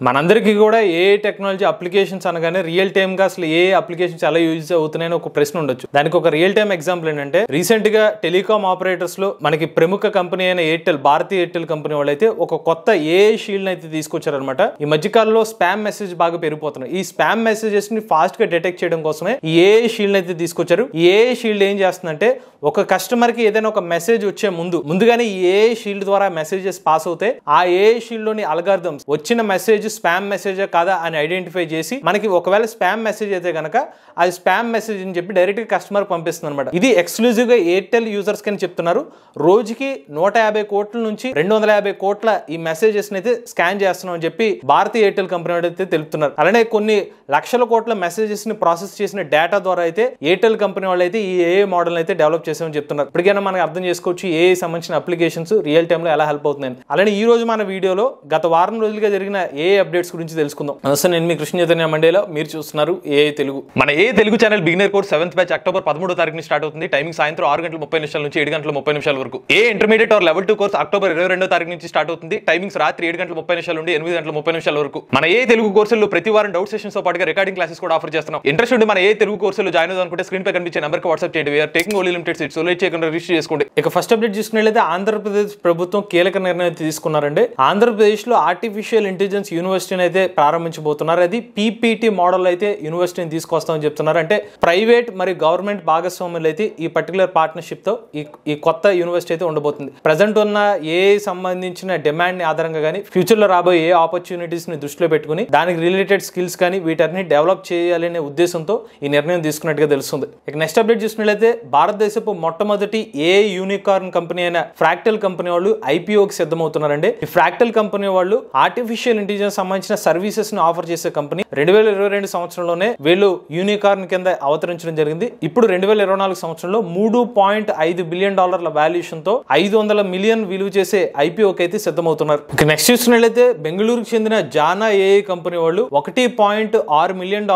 మనందరికీ కూడా ఏ technology applications అనగానే రియల్ టైమ్ గా అసలు ఏ అప్లికేషన్స్ ఎలా యూజ్ అవుతున్నాయని ఒక ప్రశ్న ఉండొచ్చు. దానికి ఒక రియల్ టైమ్ ఎగ్జాంపుల్ ఏంటంటే రీసెంట్ గా టెలికాం ఆపరేటర్స్ లో మనకి ప్రముఖ కంపెనీ అయిన ఎయిర్టెల్, భారతీయ ఎయిర్టెల్ కంపెనీ వాళ్ళు అయితే ఒక కొత్త ఏఐ షీల్డ్ అయితే తీసుకొచ్చారనమాట. ఈ మధ్యకాలంలో స్పామ్ మెసేజ్ బాగా పెరిగిపోతున్నాయి. ఈ స్పామ్ మెసేజెస్ ని ఫాస్ట్ గా డిటెక్ట్ చేయడం కోసమే ఈ ఏఐ షీల్డ్ అయితే తీసుకొచ్చారు. ఈ ఏఐ షీల్డ్ ఏం చేస్తుందంటే ఒక కస్టమర్ కి ఏదైనా ఒక మెసేజ్ వచ్చే ముందుగానే ఈ ఏఐ షీల్డ్ ద్వారా మెసేజెస్ పాస్ అవుతాయి. ఆ ఏఐ షీల్డ్ లోని అల్గారిథమ్స్ వచ్చిన మెసేజ్ స్పామ్ మెసేజ్ కాదా అని ఐడెంటిఫై చేసి మనకి ఒకవేళ స్పామ్ మెసేజ్ అయితే కనుక అది స్పామ్ మెసేజ్ అని చెప్పి డైరెక్ట్ గా కస్టమర్ పంపిస్తుంది అనమాట. ఇది ఎక్స్క్లూజివ్ గా ఎయిర్టెల్ యూజర్స్ కని చెప్తున్నారు. రోజుకి 150 కోట్ల నుంచి 250 కోట్ల ఈ మెసేజెస్ అయితే స్కాన్ చేస్తున్నాం అని చెప్పి భారతీయ ఎయిర్టెల్ కంపెనీ అయితే తెలుపుతున్నారు. అలానే కొన్ని లక్షల కోట్ల మెసేజెస్ ని ప్రాసెస్ చేసిన డేటా ద్వారా అయితే ఎయిర్టెల్ కంపెనీ వాళ్ళు అయితే ఈ ఏఐ మోడల్ అయితే డెవలప్ చేసామని చెప్తున్నారు. ఇప్పటికైనా మనకు అర్థం చేసుకోవచ్చు ఏఐ సంబంధించిన అప్లికేషన్స్ రియల్ టైమ్ లో ఎలా హెల్ప్ అవుతున్నాయని. అలానే ఈ రోజు మన వీడియోలో గత వారం రోజులుగా జరిగిన ఏఐ అప్డేట్స్ గురించి తెలుసుకుందాం. నమస్తే, నేను మీ కృష్ణ చైతన్య మండేలో, మీరు చూస్తున్నారు ఏఐ తెలుగు. మన AI Telugu channel beginner course 7th batch October 13వ తారీఖున స్టార్ట్ అవుతుంది. టైమింగ్ సాయంత్రం 6:30 నుంచి 7:30 వరకు. ఏ intermediate or level 2 course October 22వ తారీఖు నుంచి స్టార్ట్ అవుతుంది. టైమింగ్స్ రాత్రి 7:30 నుండి 8:30 వరకు. మన ఏ తెలుగు కోర్సుల్లో ప్రతి వారం డౌట్ సెషన్స్ తో పాటుగా రికార్డింగ్ క్లాసెస్ కూడా ఆఫర్ చేస్తున్నాం. ఇంట్రెస్ట్ ఉండి మన ఏ తెలుగు కోర్సులో జాయిన్ అవుదాం అనుకుంటే స్క్రీన్ పై కనిపించే నెంబర్ కి వాట్సాప్ చేయండి. We're taking only limited seats. So late చేయకుండా రిజిస్టర్ చేసుకోండి. ఇక ఫస్ట్ అప్డేట్ చూసుకున్నట్లయితే ఆంధ్రప్రదేశ్ ప్రభుత్వం కీలక నిర్ణయం తీసుకున్నారండి. ఆంధ్రప్రదేశ్ లో ఆర్టిఫిషియల్ ఇంటెలిజెన్స్ యూనివర్సిటీని అయితే ప్రారంభించబోతున్నారు. అది పీపీటీ మోడల్ అయితే యూనివర్సిటీని తీసుకొస్తామని చెప్తున్నారు. అంటే ప్రైవేట్ మరియు గవర్నమెంట్ భాగస్వాములు అయితే ఈ పర్టికులర్ పార్ట్నర్షిప్ తో ఈ కొత్త యూనివర్సిటీ అయితే ఉండబోతుంది. ప్రజెంట్ ఉన్న ఏఐ సంబంధించిన డిమాండ్ ని ఆధారంగా కానీ ఫ్యూచర్ లో రాబోయే ఏ ఆపర్చునిటీస్ ని దృష్టిలో పెట్టుకుని దానికి రిలేటెడ్ స్కిల్స్ కానీ వీటన్ని డెవలప్ చేయాలనే ఉద్దేశంతో ఈ నిర్ణయం తీసుకున్నట్టుగా తెలుస్తుంది. ఇక నెక్స్ట్ అప్డేట్ చూసినట్లయితే భారతదేశపు మొట్టమొదటి ఏఐ యూనికార్న్ కంపెనీ అయిన ఫ్రాక్టల్ కంపెనీ వాళ్ళు ఐపీఓకి సిద్ధమవుతున్నారండి. ఈ ఫ్రాక్టల్ కంపెనీ వాళ్ళు ఆర్టిఫిషియల్ ఇంటెలిజెన్స్ సంబంధించిన సర్వీసెస్ ని ఆఫర్ చేసే కంపెనీ. 2022 సంవత్సరంలోనే వీళ్ళు యూనికార్న్ కింద అవతరించడం జరిగింది. ఇప్పుడు 2024 సంవత్సరంలో $3.5 బిలియన్ వాల్యూషన్ తో 500 మిలియన్ విలువ చేసే ఐపీఓకి అయితే సిద్ధమవుతున్నారు. ఇక నెక్స్ట్ చూసినట్లయితే బెంగళూరుకు చెందిన జానా ఏఐ కంపెనీ వాళ్ళు $1.6 మిలియన్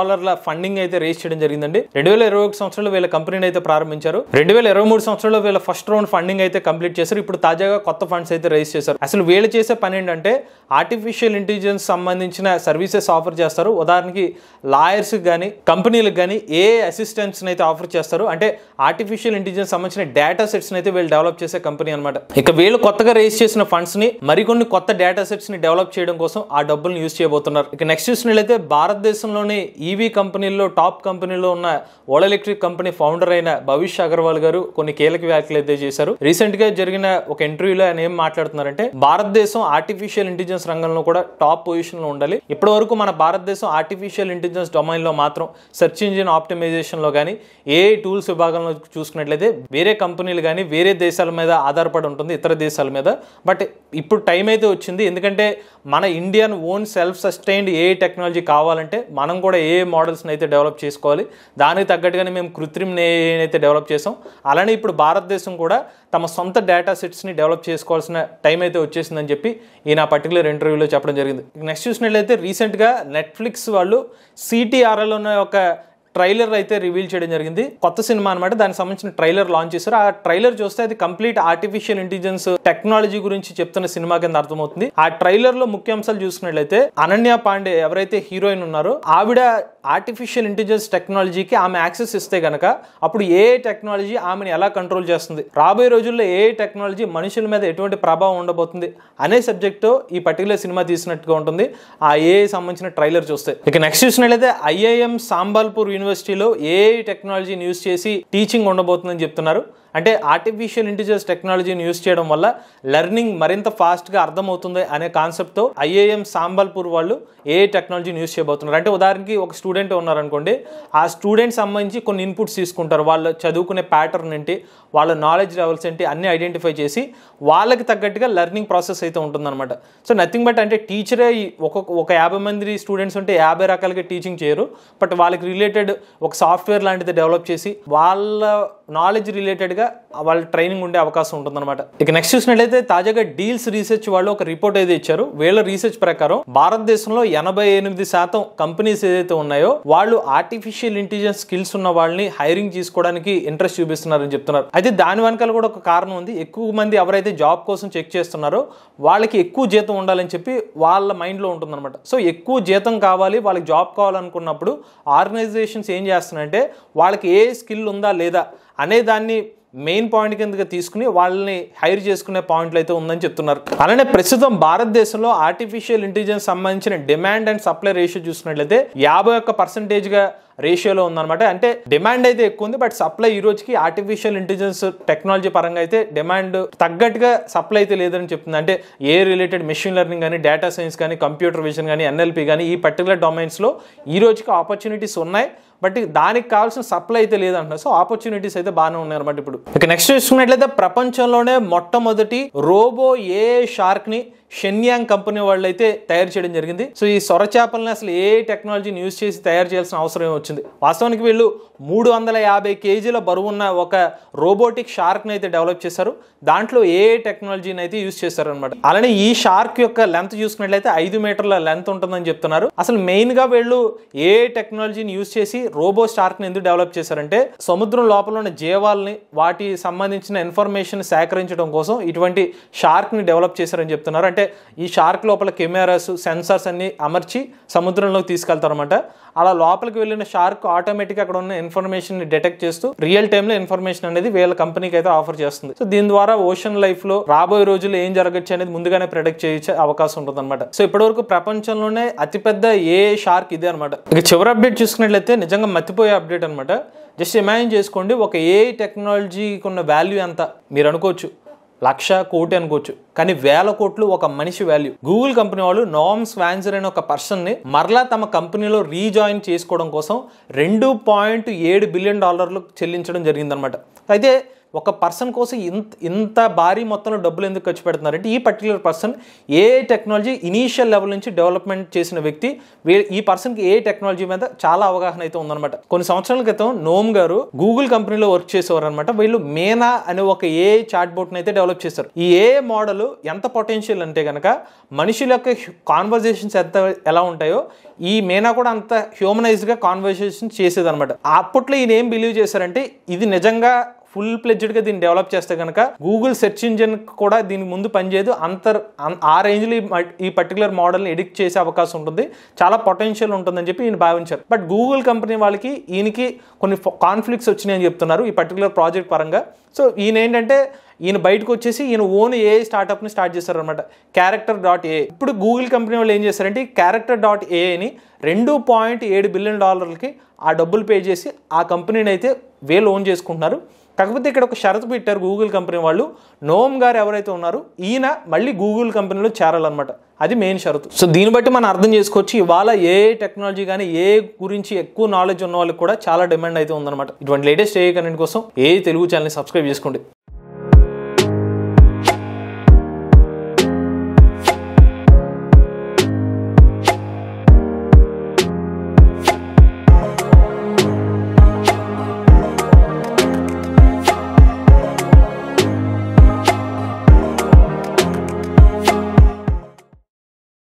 ఫండింగ్ అయితే రేస్ చేయడం జరిగిందండి. 2021 సంవత్సరంలో వీళ్ళ కంపెనీని అయితే ప్రారంభించారు. 2023 సంవత్సరంలో వీళ్ళ ఫస్ట్ రౌండ్ ఫండింగ్ అయితే కంప్లీట్ చేశారు. ఇప్పుడు తాజాగా కొత్త ఫండ్స్ అయితే రేస్ చేశారు. అసలు వీళ్ళు చేసే పని ఏంటంటే ఆర్టిఫిషియల్ ఇంటెలిజెన్స్ సంబంధించిన సర్వీసెస్ ఆఫర్ చేస్తారు. ఉదాహరణకి లాయర్స్ కానీ కంపెనీలకు కానీ ఏఐ అసిస్టెంట్స్ అయితే ఆఫర్ చేస్తారు. అంటే ఆర్టిఫిషియల్ ఇంటెలిజెన్స్ సంబంధించిన డేటా సెట్స్ అయితే వీళ్ళు డెవలప్ చేసే కంపెనీ అనమాట. ఇక వీళ్ళు కొత్తగా రేస్ చేసిన ఫండ్స్ ని మరికొన్ని కొత్త డేటా సెట్స్ ని డెవలప్ చేయడం కోసం ఆ డబ్బులను యూజ్ చేయబోతున్నారు. ఇక నెక్స్ట్ చూసినట్లయితే భారతదేశంలోని ఈవీ కంపెనీల్లో టాప్ కంపెనీలో ఉన్న ఓలా ఎలక్ట్రిక్ కంపెనీ ఫౌండర్ అయిన భవిష్ అగర్వాల్ గారు కొన్ని కీలక వ్యాఖ్యలు అయితే చేశారు. రీసెంట్ గా జరిగిన ఒక ఇంటర్వ్యూలో ఆయన ఏం మాట్లాడుతున్నారంటే భారతదేశం ఆర్టిఫిషియల్ ఇంటెలిజెన్స్ రంగంలో కూడా టాప్ పొజిషన్ లో ఉండాలి. ఇప్పటి వరకు మన భారతదేశం ఆర్టిఫిషియల్ ఇంటెలిజెన్స్ డొమైన్ లో మాత్రం సెర్చ్ ఇంజిన్ ఆప్టిమైజేషన్ లో కానీ ఏఐ టూల్స్ విభాగంలో చూసుకున్నట్లయితే వేరే కంపెనీలు కానీ వేరే దేశాల మీద ఆధారపడి ఉంటుంది, ఇతర దేశాల మీద. బట్ ఇప్పుడు టైం అయితే వచ్చింది. ఎందుకంటే మన Indian own self sustained AI technology కావాలంటే మనం కూడా ఏఐ మోడల్స్ అయితే డెవలప్ చేసుకోవాలి. దానికి తగ్గట్టుగానే మేము కృత్రిమ ఏఐ అయితే డెవలప్ చేసాం. అలానే ఇప్పుడు భారతదేశం కూడా తమ సొంత డేటా సెట్స్ని డెవలప్ చేసుకోవాల్సిన టైం అయితే వచ్చేసిందని చెప్పి ఈయన పర్టికులర్ ఇంటర్వ్యూలో చెప్పడం జరిగింది. నెక్స్ట్ చూసినట్లయితే రీసెంట్గా నెట్ఫ్లిక్స్ వాళ్ళు సిటీఆర్ఎల్ ఉన్న ఒక ట్రైలర్ అయితే రివీల్ చేయడం జరిగింది. కొత్త సినిమా అనమాట. దానికి సంబంధించిన ట్రైలర్ లాంచ్ చేశారు. ఆ ట్రైలర్ చూస్తే అది కంప్లీట్ ఆర్టిఫిషియల్ ఇంటెలిజెన్స్ టెక్నాలజీ గురించి చెప్తున్న సినిమా కింద అర్థమవుతుంది. ఆ ట్రైలర్ లో ముఖ్య అంశాలు చూసుకున్నట్లయితే అనన్య పాండే ఎవరైతే హీరోయిన్ ఉన్నారో ఆవిడ ఆర్టిఫిషియల్ ఇంటెలిజెన్స్ టెక్నాలజీకి ఆమె యాక్సెస్ ఇస్తే గనక అప్పుడు ఏఐ టెక్నాలజీ ఆమెను ఎలా కంట్రోల్ చేస్తుంది, రాబోయే రోజుల్లో ఏఐ టెక్నాలజీ మనుషుల మీద ఎటువంటి ప్రభావం ఉండబోతుంది అనే సబ్జెక్ట్ ఈ పర్టికులర్ సినిమా తీసినట్టుగా ఉంటుంది ఆ ఏఐ సంబంధించిన ట్రైలర్ చూస్తే. ఇక నెక్స్ట్ చూసినట్లయితే ఐఐఎం సాంబాల్పూర్ యూనివర్సిటీలో ఏఐ టెక్నాలజీని యూజ్ చేసి టీచింగ్ ఉండబోతుందని చెప్తున్నారు. అంటే ఆర్టిఫిషియల్ ఇంటెలిజెన్స్ టెక్నాలజీని యూజ్ చేయడం వల్ల లెర్నింగ్ మరింత ఫాస్ట్గా అర్థమవుతుంది అనే కాన్సెప్ట్తో ఐఐఎం సాంబాల్పూర్ వాళ్ళు ఏఐ టెక్నాలజీని యూజ్ చేయబోతున్నారు. అంటే ఉదాహరణకి ఒక స్టూడెంట్ ఉన్నారనుకోండి, ఆ స్టూడెంట్ సంబంధించి కొన్ని ఇన్పుట్స్ తీసుకుంటారు. వాళ్ళు చదువుకునే ప్యాటర్న్ ఏంటి, వాళ్ళ నాలెడ్జ్ లెవెల్స్ ఏంటి అన్నీ ఐడెంటిఫై చేసి వాళ్ళకి తగ్గట్టుగా లెర్నింగ్ ప్రాసెస్ అయితే ఉంటుందన్నమాట. సో నథింగ్ బట్ అంటే టీచరే ఒక 50 మంది స్టూడెంట్స్ ఉంటే 50 రకాలుగా టీచింగ్ చేయరు. బట్ వాళ్ళకి రిలేటెడ్ ఒక సాఫ్ట్వేర్ లాంటిది డెవలప్ చేసి వాళ్ళ నాలెడ్జ్ రిలేటెడ్గా గా వాళ్ళ ట్రైనింగ్ ఉండే అవకాశం ఉంటుందన్నమాట. ఇక నెక్స్ట్ చూసినట్లయితే తాజాగా డీల్స్ రీసెర్చ్ వాళ్ళు ఒక రిపోర్ట్ అయితే ఇచ్చారు. వీళ్ళ రీసెర్చ్ ప్రకారం భారతదేశంలో 88% కంపెనీస్ ఏదైతే ఉన్నాయో వాళ్ళు ఆర్టిఫిషియల్ ఇంటెలిజెన్స్ స్కిల్స్ ఉన్న వాళ్ళని హైరింగ్ చేసుకోవడానికి ఇంట్రెస్ట్ చూపిస్తున్నారని చెప్తున్నారు. అయితే దాని వెనకాల కూడా ఒక కారణం ఉంది. ఎక్కువ మంది ఎవరైతే జాబ్ కోసం చెక్ చేస్తున్నారో వాళ్ళకి ఎక్కువ జీతం ఉండాలని చెప్పి వాళ్ళ మైండ్లో ఉంటుందన్నమాట. సో ఎక్కువ జీతం కావాలి, వాళ్ళకి జాబ్ కావాలనుకున్నప్పుడు ఆర్గనైజేషన్స్ ఏం చేస్తున్నాయంటే వాళ్ళకి ఏ స్కిల్ ఉందా లేదా అనే దాన్ని మెయిన్ పాయింట్ కిందగా తీసుకుని వాళ్ళని హైర్ చేసుకునే పాయింట్లు అయితే ఉందని చెప్తున్నారు. అలానే ప్రస్తుతం భారతదేశంలో ఆర్టిఫిషియల్ ఇంటెలిజెన్స్ సంబంధించిన డిమాండ్ అండ్ సప్లై రేషియో చూసుకున్నట్లయితే 51% రేషియోలో ఉందన్నమాట. అంటే డిమాండ్ అయితే ఎక్కువ ఉంది, బట్ సప్లై ఈ రోజుకి ఆర్టిఫిషియల్ ఇంటెలిజెన్స్ టెక్నాలజీ పరంగా అయితే డిమాండ్ తగ్గట్టుగా సప్లై అయితే లేదని చెప్తుంది. అంటే ఏ రిలేటెడ్ మెషిన్ లెర్నింగ్ కానీ, డేటా సైన్స్ కానీ, కంప్యూటర్ విజన్ కానీ, ఎన్ఎల్పి కానీ ఈ పర్టికులర్ డొమైన్స్లో ఈ రోజుకి ఆపర్చునిటీస్ ఉన్నాయి, బట్ దానికి కావాల్సిన సప్లై అయితే లేదంటున్నారు. సో ఆపర్చునిటీస్ అయితే బాగానే ఉన్నాయి అనమాట. ఇప్పుడు ఇక నెక్స్ట్ చూసుకున్నట్లయితే ప్రపంచంలోనే మొట్టమొదటి రోబో ఏఐ షార్క్ ని షెన్యాంగ్ కంపెనీ వాళ్ళు అయితే తయారు చేయడం జరిగింది. సో ఈ సొర చేపలని అసలు ఏ టెక్నాలజీని యూజ్ చేసి తయారు చేయాల్సిన అవసరం వచ్చింది. వాస్తవానికి వీళ్ళు 350 కేజీల బరువున్న ఒక రోబోటిక్ షార్క్ ని అయితే డెవలప్ చేశారు. దాంట్లో ఏ టెక్నాలజీని అయితే యూజ్ చేశారు అనమాట. అలానే ఈ షార్క్ యొక్క లెంత్ చూసుకున్నట్లయితే 5 మీటర్ల లెంత్ ఉంటుందని చెప్తున్నారు. అసలు మెయిన్ గా వీళ్ళు ఏ టెక్నాలజీని యూజ్ చేసి రోబో షార్క్ ని ఎందుకు డెవలప్ చేశారంటే సముద్రం లోపల ఉన్న జీవాలని వాటి సంబంధించిన ఇన్ఫర్మేషన్ సేకరించడం కోసం ఇటువంటి షార్క్ ని డెవలప్ చేశారని చెప్తున్నారు. అంటే ఈ షార్క్ లోపల కెమెరాస్, సెన్సార్స్ అన్ని అమర్చి సముద్రంలోకి తీసుకెళ్తారన్నమాట. అలా లోపలికి వెళ్ళిన షార్క్ ఆటోమేటిక్ అక్కడ ఉన్న ఇన్ఫర్మేషన్ ని డిటెక్ట్ చేస్తూ రియల్ టైమ్ లో ఇన్ఫర్మేషన్ అనేది వీళ్ళ కంపెనీకి అయితే ఆఫర్ చేస్తుంది. సో దీని ద్వారా ఓషన్ లైఫ్ లో రాబోయే రోజుల్లో ఏం జరగచ్చు అనేది ముందుగానే ప్రెడిక్ట్ చేసే అవకాశం ఉంటుంది అనమాట. సో ఇప్పటివరకు ప్రపంచంలోనే అతిపెద్ద ఏ షార్క్ ఇదే అనమాట. ఇక చివరి అప్డేట్ చూసుకున్నట్లయితే నిజంగా మర్చిపోయే అప్డేట్ అనమాట. జస్ట్ ఇమాజిన్ చేసుకోండి, ఒక ఏ టెక్నాలజీకి ఉన్న వాల్యూ ఎంత మీరు అనుకోవచ్చు, 1,00,000 కోటి అనుకోవచ్చు, కానీ 1,000 కోట్లు ఒక మనిషి వాల్యూ. గూగుల్ కంపెనీ వాళ్ళు నామ్ స్వాన్సర్ అనే ఒక పర్సన్ ని మరలా తమ కంపెనీలో రీజాయిన్ చేసుకోవడం కోసం $2.7 బిలియన్ చెల్లించడం జరిగిందనమాట. అయితే ఒక పర్సన్ కోసం ఇంత భారీ మొత్తంలో డబ్బులు ఎందుకు ఖర్చు పెడుతున్నారంటే ఈ పర్టికులర్ పర్సన్ ఏ టెక్నాలజీ ఇనీషియల్ లెవెల్ నుంచి డెవలప్మెంట్ చేసిన వ్యక్తి. ఈ పర్సన్కి ఏ టెక్నాలజీ మీద చాలా అవగాహన అయితే ఉందన్నమాట. కొన్ని సంవత్సరాల క్రితం నోమ్ గారు గూగుల్ కంపెనీలో వర్క్ చేసేవారు అనమాట. వీళ్ళు మేనా అనే ఒక ఏ చాట్ బోట్ని అయితే డెవలప్ చేశారు. ఈ ఏ మోడల్ ఎంత పొటెన్షియల్ అంటే కనుక మనుషుల యొక్క కాన్వర్జేషన్స్ ఎలా ఉంటాయో ఈ మేనా కూడా అంత హ్యూమనైజ్డ్గా కాన్వర్జేషన్ చేసేదన్నమాట. అప్పట్లో ఈయన ఏం బిలీవ్ చేశారంటే ఇది నిజంగా ఫుల్ ప్లెడ్జ్డ్గా దీన్ని డెవలప్ చేస్తే కనుక గూగుల్ సెర్చ్ ఇంజిన్ కూడా దీనికి ముందు పనిచేయదు, ఆ రేంజ్లో ఈ పర్టికులర్ మోడల్ని ఎడిక్ట్ చేసే అవకాశం ఉంటుంది, చాలా పొటెన్షియల్ ఉంటుందని చెప్పి ఈయన భావించారు. బట్ గూగుల్ కంపెనీ వాళ్ళకి ఈయనకి కొన్ని కాన్ఫ్లిక్ట్స్ వచ్చినాయని చెప్తున్నారు ఈ పర్టికులర్ ప్రాజెక్ట్ పరంగా. సో ఈయన ఏంటంటే ఈయన బయటకు వచ్చేసి ఈయన ఓన్ ఏ స్టార్ట్అప్ని స్టార్ట్ చేశారనమాట, character.ai. ఇప్పుడు గూగుల్ కంపెనీ వాళ్ళు ఏం చేశారంటే ఈ character.aiని $2.7 బిలియన్ ఆ డబ్బులు పే చేసి ఆ కంపెనీని అయితే వీళ్ళు ఓన్ చేసుకుంటున్నారు. కాకపోతే ఇక్కడ ఒక షరతు పెట్టారు గూగుల్ కంపెనీ వాళ్ళు, నోమ్ గారు ఎవరైతే ఉన్నారో ఈయన మళ్ళీ గూగుల్ కంపెనీలో చేరాలన్నమాట. అది మెయిన్ షరతు. సో దీన్ని బట్టి మనం అర్థం చేసుకోవచ్చు ఇవాళ ఏ టెక్నాలజీ కానీ ఏ గురించి ఎక్కువ నాలెడ్జ్ ఉన్న వాళ్ళకి కూడా చాలా డిమాండ్ అయితే ఉందన్నమాట. ఇటువంటి లేటెస్ట్ ఏ కంటెంట్ కోసం ఏ తెలుగు ఛానల్ని సబ్స్క్రైబ్ చేసుకోండి.